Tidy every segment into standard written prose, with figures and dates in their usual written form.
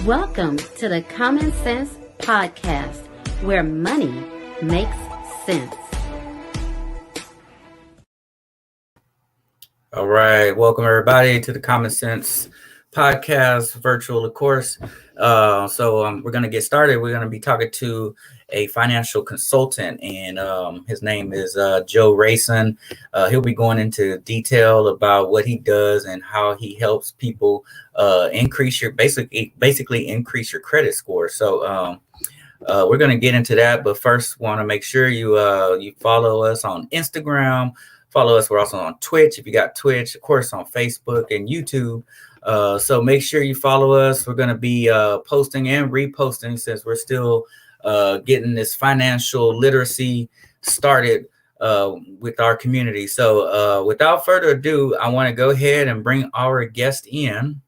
Welcome to the Common Sense Podcast, where money makes sense. All right, welcome everybody to the Common Sense Podcast, virtual, of course. We're going to get started. We're going to be talking to a financial consultant, and his name is Joe Rayson. He'll be going into detail about what he does and how he helps people increase your basically increase your credit score. So we're going to get into that, but first, want to make sure you follow us on Instagram. Follow us. We're also on Twitch. If you got Twitch, of course, on Facebook and YouTube. So make sure you follow us. We're going to be posting and reposting since we're still getting this financial literacy started with our community. So without further ado, I want to go ahead and bring our guest in.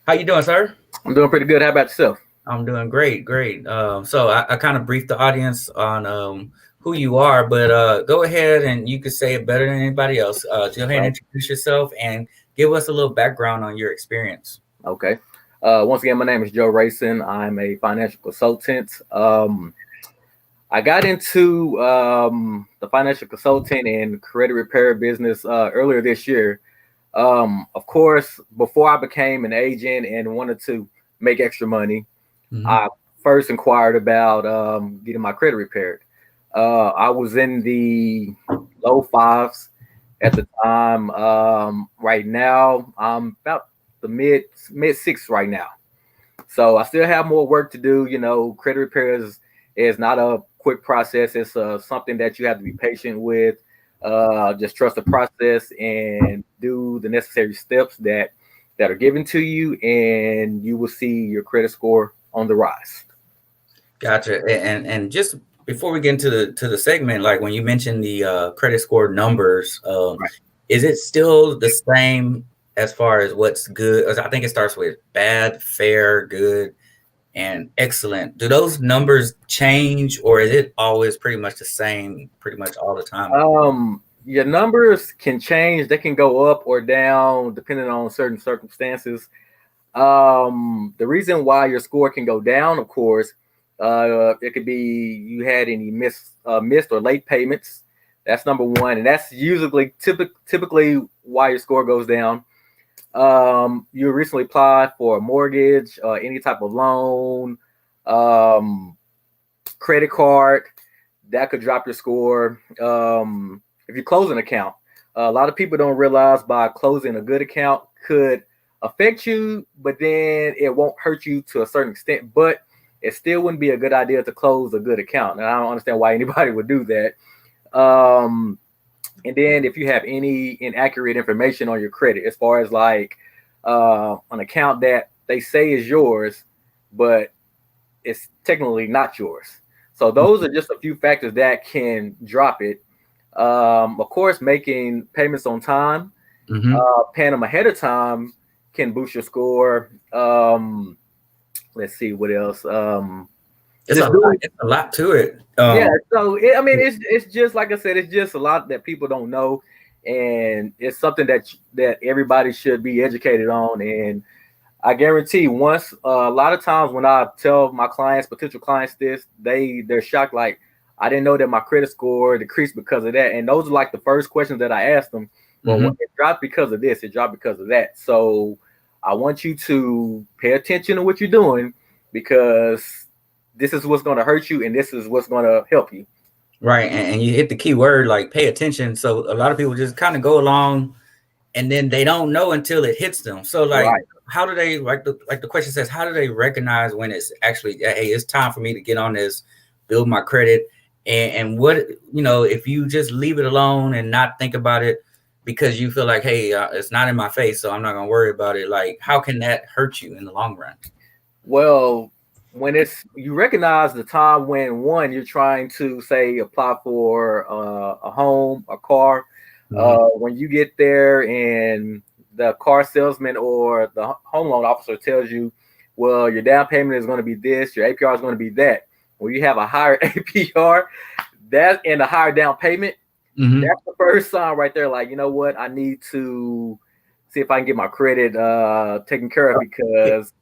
How you doing, sir? I'm doing pretty good. How about yourself? I'm doing great. So I kind of briefed the audience on who you are, but go ahead and you can say it better than anybody else. Go ahead and introduce yourself and give us a little background on your experience. Okay. Once again, my name is Joe Rayson. I'm a financial consultant. I got into the financial consulting and credit repair business earlier this year. Of course, before I became an agent and wanted to make extra money, I first inquired about getting my credit repaired. I was in the low fives at the time. Right now, I'm about the mid six right now. So I still have more work to do. You know, credit repair is not a quick process. It's something that you have to be patient with. Just trust the process and do the necessary steps that are given to you, and you will see your credit score on the rise. Gotcha. And just before we get into the segment, like when you mentioned the credit score numbers, is it still the same as far as what's good? I think it starts with bad, fair, good, and excellent. Do those numbers change, or is it always pretty much the same pretty much all the time? Your numbers can change. They can go up or down depending on certain circumstances. The reason why your score can go down, of course, it could be you had any missed or late payments. That's number one, and that's usually typically why your score goes down. You recently applied for a mortgage, any type of loan, credit card, that could drop your score. If you close an account, a lot of people don't realize by closing a good account could affect you, but then it won't hurt you to a certain extent, but it still wouldn't be a good idea to close a good account. And I don't understand why anybody would do that. And then if you have any inaccurate information on your credit, as far as like an account that they say is yours, but it's technically not yours. So those are just a few factors that can drop it. Of course, making payments on time, paying them ahead of time can boost your score. Let's see what else. It's a lot to it. So it's just like I said, it's just a lot that people don't know, and it's something that everybody should be educated on. And I guarantee, once a lot of times when I tell my potential clients this, they're shocked. Like, I didn't know that my credit score decreased because of that. And those are like the first questions that I ask them. Well, it dropped because of this, it dropped because of that. So I want you to pay attention to what you're doing, because this is what's going to hurt you and this is what's going to help you. Right. And you hit the key word, like pay attention. So a lot of people just kind of go along and then they don't know until it hits them. So like, how do they, like the question says, how do they recognize when it's actually, hey, it's time for me to get on this, build my credit? And what, if you just leave it alone and not think about it because you feel like, hey, it's not in my face, so I'm not going to worry about it. Like, how can that hurt you in the long run? Well, when you recognize the time when, one, you're trying to say apply for a home, a car, when you get there and the car salesman or the home loan officer tells you, well, your down payment is going to be this, your APR is going to be that. When you have a higher APR, that and a higher down payment, that's the first sign right there. Like, you know what, I need to see if I can get my credit taken care of, because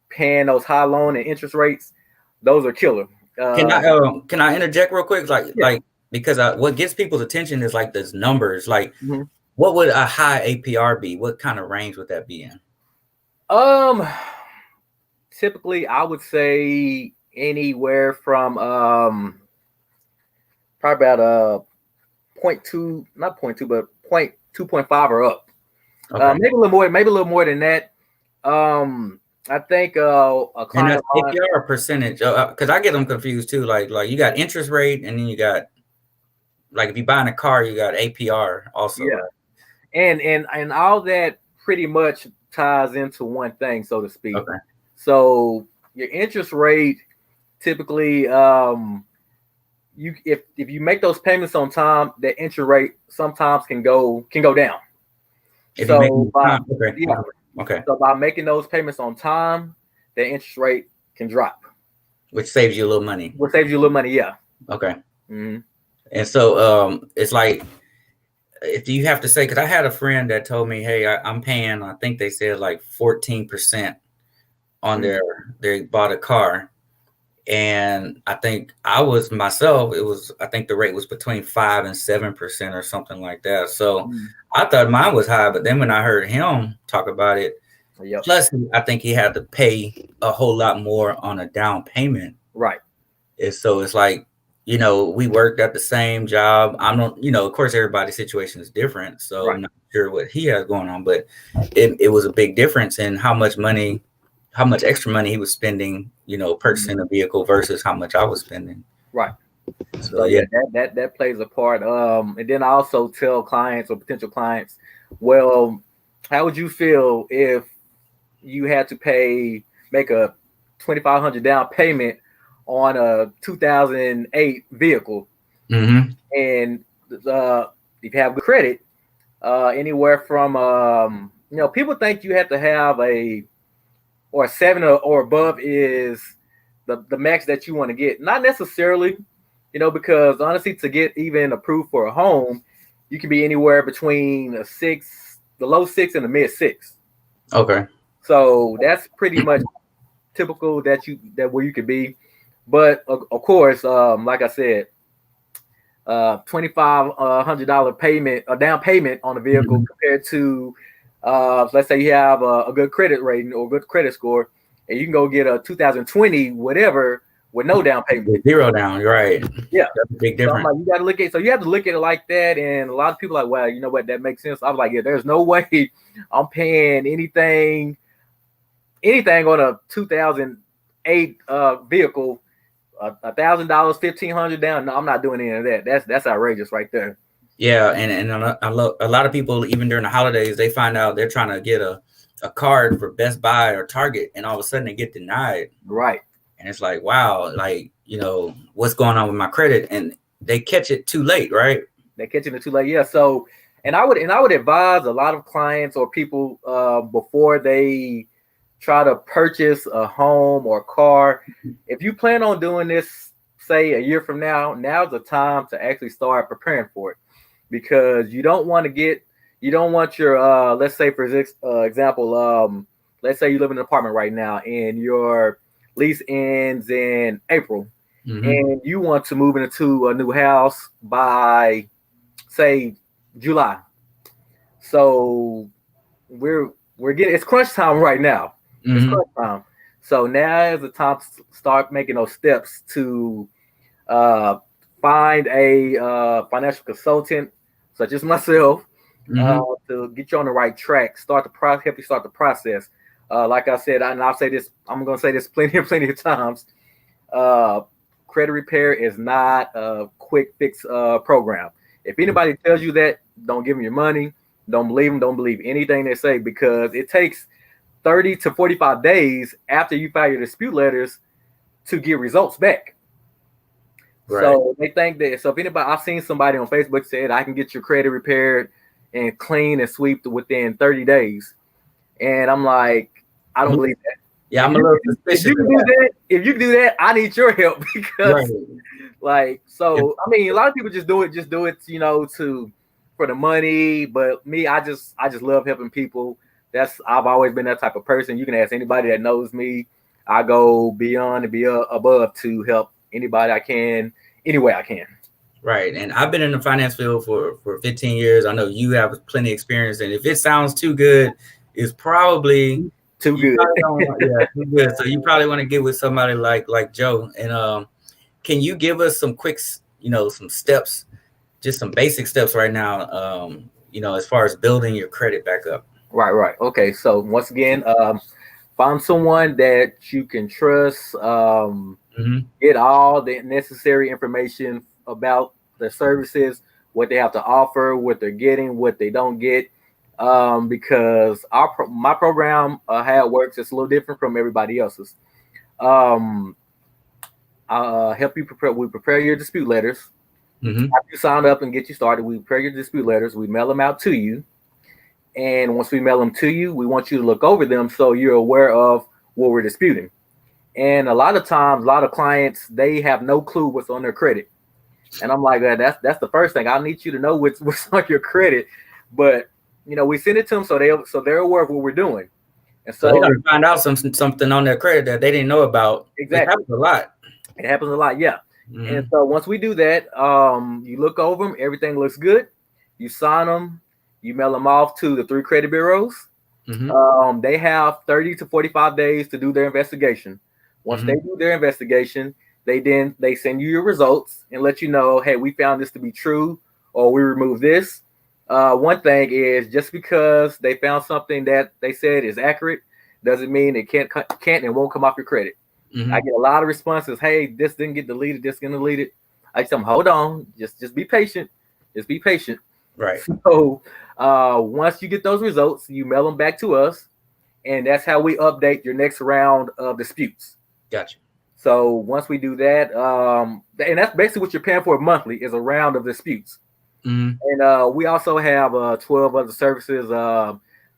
paying those high loan and interest rates, those are killer. Can I interject real quick? Yeah. Because what gets people's attention is like those numbers. Like, Mhm. what would a high APR be? What kind of range would that be in? Typically I would say anywhere from probably about 0.2, not 0.2, but 2.5 or up. Okay. Maybe a little more than that. I think a And client that's of mine, APR or percentage? Because I get them confused too. Like you got interest rate, and then you got, like, if you're buying a car, you got APR also. yeah, and all that pretty much ties into one thing, so to speak. Okay. So your interest rate, typically, if you make those payments on time, the interest rate sometimes can go down. If So you make yeah, okay. So by making those payments on time, the interest rate can drop, Which saves you a little money. What saves you a little money, yeah. Okay. Mm-hmm. And so it's like, if you have to say, because I had a friend that told me, hey, I'm paying, I think they said like 14% on they bought a car. And I think I think the rate was between 5 and 7% or something like that. So I thought mine was high, but then when I heard him talk about it, plus I think he had to pay a whole lot more on a down payment. Right. So it's like, we worked at the same job. I'm not, of course, everybody's situation is different. So I'm not sure what he has going on, but it was a big difference in how much extra money he was spending, purchasing a vehicle versus how much I was spending. Right. So yeah, that plays a part. And then I also tell clients or potential clients, well, how would you feel if you had to make a $2,500 down payment on a 2008 vehicle, and if you have good credit, anywhere from people think you have to have a 7 or above is the max that you want to get. Not necessarily, because honestly, to get even approved for a home, you can be anywhere between the low 6 and the mid 6. Okay. So that's pretty much typical that where you could be. But of course, like I said, $2,500 payment, a down payment on a vehicle compared to, let's say you have a good credit rating or good credit score, and you can go get a 2020 whatever with no down payment. Zero down, you're right. Yeah, that's a big difference. So you got to look at. So you have to look at it like that, and a lot of people are like, well, you know what, that makes sense. I was like, yeah, there's no way I'm paying anything on a 2008 vehicle. $1,000, $1,500 down. No, I'm not doing any of that. That's outrageous right there. Yeah, and a lot of people, even during the holidays, they find out they're trying to get a card for Best Buy or Target, and all of a sudden they get denied. Right. And it's like, wow, like, what's going on with my credit? And they catch it too late, right? They're catching it too late. Yeah. So, and I would advise a lot of clients or people before they try to purchase a home or a car, if you plan on doing this, say a year from now, now's the time to actually start preparing for it, because you don't want your let's say, for example, let's say you live in an apartment right now and your lease ends in April, and you want to move into a new house by, say, July. So we're getting, it's crunch time right now. It's crunch time. So now is the time to start making those steps to find a financial consultant such as myself to get you on the right track. Help you start the process. Like I said, and I'll say this, I'm going to say this plenty of times. Credit repair is not a quick fix program. If anybody tells you that, don't give them your money. Don't believe them. Don't believe anything they say, because it takes 30 to 45 days after you file your dispute letters to get results back. Right. So they think that, so if anybody, I've seen somebody on Facebook said, I can get your credit repaired and clean and swept within 30 days. And I'm like, I don't believe that. Yeah, I'm a little suspicious. If you can do that, I need your help, because I mean, a lot of people just do it, to for the money, but me, I just love helping people. I've always been that type of person. You can ask anybody that knows me. I go beyond and above to help anybody I can, any way I can. Right. And I've been in the finance field for 15 years. I know you have plenty of experience. And if it sounds too good, it's probably too good. Too good. So you probably want to get with somebody like Joe. And can you give us some quick, some steps, just some basic steps right now, as far as building your credit back up? Right. Okay. So once again, find someone that you can trust. Get all the necessary information about the services, what they have to offer, what they're getting, what they don't get. Because my program, how it works, it's a little different from everybody else's. I'll help you prepare. We prepare your dispute letters. After you sign up and get you started, we prepare your dispute letters. We mail them out to you. And once we mail them to you, we want you to look over them so you're aware of what we're disputing. And a lot of times, a lot of clients, they have no clue what's on their credit. And I'm like, that's the first thing. I need you to know what's on your credit. But we send it to them so they're aware of what we're doing. And so they're gonna find out something on their credit that they didn't know about. Exactly. It happens a lot. It happens a lot, yeah. And so once we do that, you look over them, everything looks good. You sign them, you mail them off to the 3 credit bureaus. They have 30 to 45 days to do their investigation. Once they do their investigation, they send you your results and let you know, hey, we found this to be true, or we removed this. One thing is, just because they found something that they said is accurate doesn't mean it can't and won't come off your credit. I get a lot of responses. Hey, this didn't get deleted. This getting deleted. I tell them, hold on, just be patient. Just be patient. Right. So once you get those results, you mail them back to us, and that's how we update your next round of disputes. Gotcha. So once we do that, and that's basically what you're paying for monthly, is a round of disputes. And we also have 12 other services,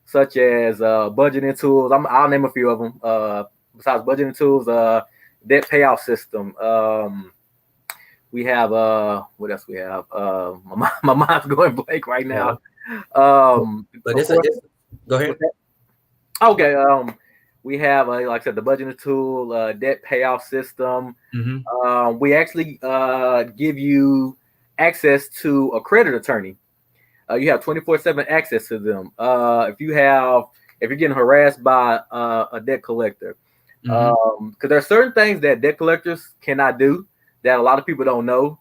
such as budgeting tools. I'll name a few of them. Besides budgeting tools, debt payoff system. We have what else we have? My mind's going blank right now. But go ahead. Okay. We have, like I said, the budgeting tool, debt payoff system. We actually give you access to a credit attorney. You have 24/7 access to them. If you're getting harassed by a debt collector, because there are certain things that debt collectors cannot do that a lot of people don't know.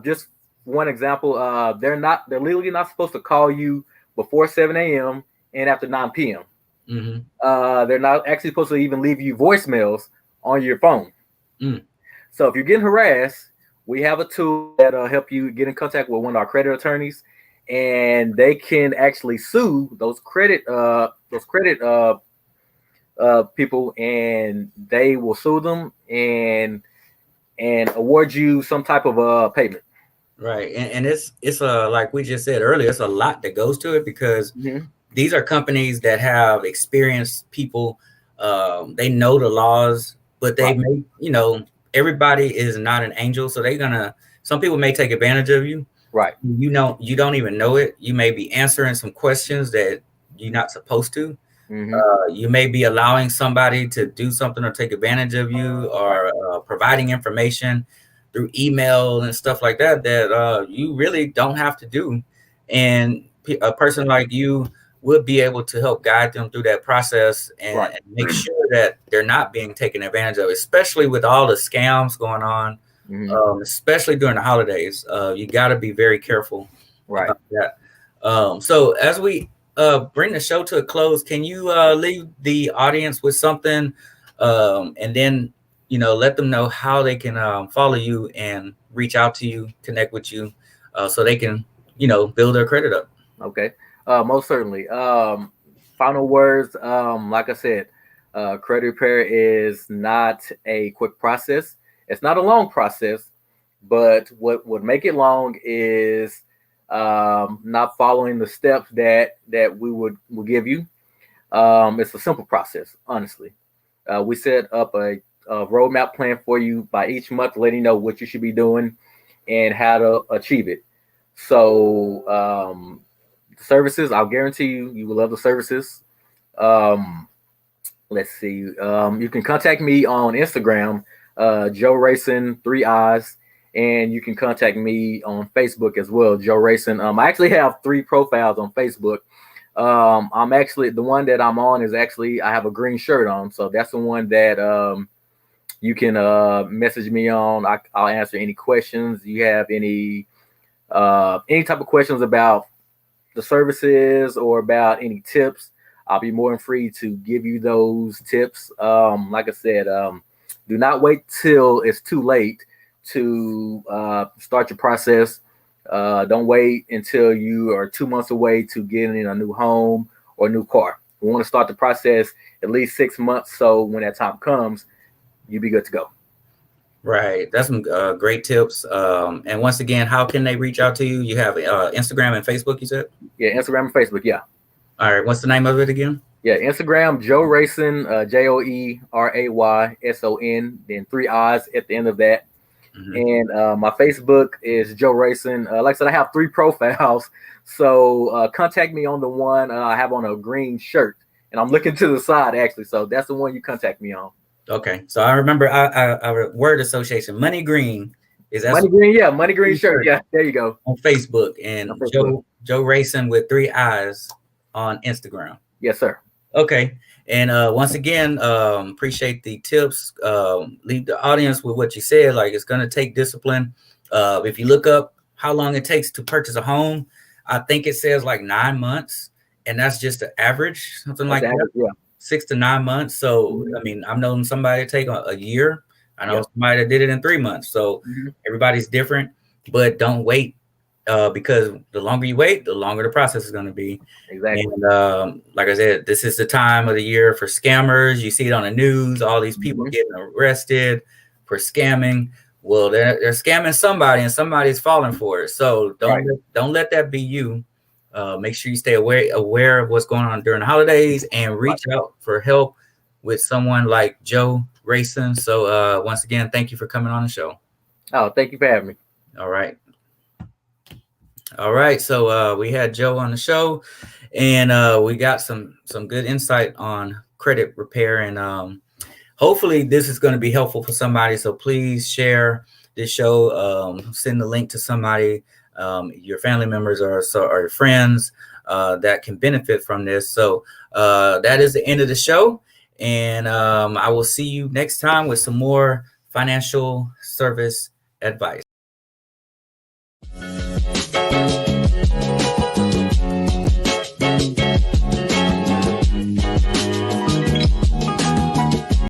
Just one example, they're legally not supposed to call you before 7 a.m. and after 9 p.m. They're not actually supposed to even leave you voicemails on your phone. So if you're getting harassed, we have a tool that'll help you get in contact with one of our credit attorneys, and they can actually sue those credit people, and they will sue them and award you some type of payment. Right. And it's like we just said earlier, it's a lot that goes to it, because these are companies that have experienced people. They know the laws, but they may, everybody is not an angel. So some people may take advantage of you. Right. You don't even know it. You may be answering some questions that you're not supposed to. You may be allowing somebody to do something or take advantage of you, or providing information through email and stuff like that you really don't have to do. And a person like you would be able to help guide them through that process and make sure that they're not being taken advantage of, especially with all the scams going on, especially during the holidays. You got to be very careful about that. So as we bring the show to a close, can you leave the audience with something, and then let them know how they can follow you and reach out to you, connect with you, so they can build their credit up? Okay. Most certainly. Final words. Like I said, credit repair is not a quick process. It's not a long process, but what would make it long is not following the steps that we will give you. It's a simple process, honestly. We set up a roadmap plan for you by each month, letting you know what you should be doing and how to achieve it. So services, I'll guarantee you will love the services. Let's see. You can contact me on Instagram, Joe Rayson 3 eyes, and you can contact me on Facebook as well, Joe Rayson. I actually have 3 profiles on Facebook. I'm actually the one that I'm on is actually I have a green shirt on, so that's the one that you can message me on. I'll answer any questions you have, any type of questions about the services or about any tips. I'll be more than free to give you those tips. Like I said, do not wait till it's too late to start your process. Don't wait until you are 2 months away to getting a new home or a new car. We want to start the process at least 6 months, so when that time comes, you'll be good to go. Right. That's some great tips. And once again, how can they reach out to you? You have Instagram and Facebook, you said? Yeah, Instagram and Facebook, yeah. All right. What's the name of it again? Yeah, Instagram, Joe Rayson, JoeRayson, then 3 eyes at the end of that. Mm-hmm. And my Facebook is Joe Rayson. Like I said, I have 3 profiles. So contact me on the one I have on a green shirt. And I'm looking to the side, actually. So that's the one you contact me on. Okay. So I remember our word association, Money Green. Is that Money Green? Yeah, Money Green shirt. Yeah, there you go. On Facebook. And on Facebook. Joe Rayson with 3 eyes on Instagram. Yes, sir. Okay. And once again, appreciate the tips. Leave the audience with what you said. Like, it's going to take discipline. If you look up how long it takes to purchase a home, I think it says like 9 months. And that's just the average, something like that. Yeah. 6 to 9 months. So, I mean, I've known somebody to take a year. I know somebody that did it in 3 months. So everybody's different, but don't wait. Because the longer you wait, the longer the process is going to be. Exactly. And like I said, this is the time of the year for scammers. You see it on the news, all these people getting arrested for scamming. Well, they're scamming somebody, and somebody's falling for it. So don't let that be you. Make sure you stay aware of what's going on during the holidays and reach out for help with someone like Joe Rayson. So once again, thank you for coming on the show. Oh, thank you for having me. All right. All right, so we had Joe on the show, and we got some good insight on credit repair, and hopefully this is going to be helpful for somebody. So please share this show, send the link to somebody, your family members or your friends that can benefit from this. So that is the end of the show, and I will see you next time with some more financial service advice.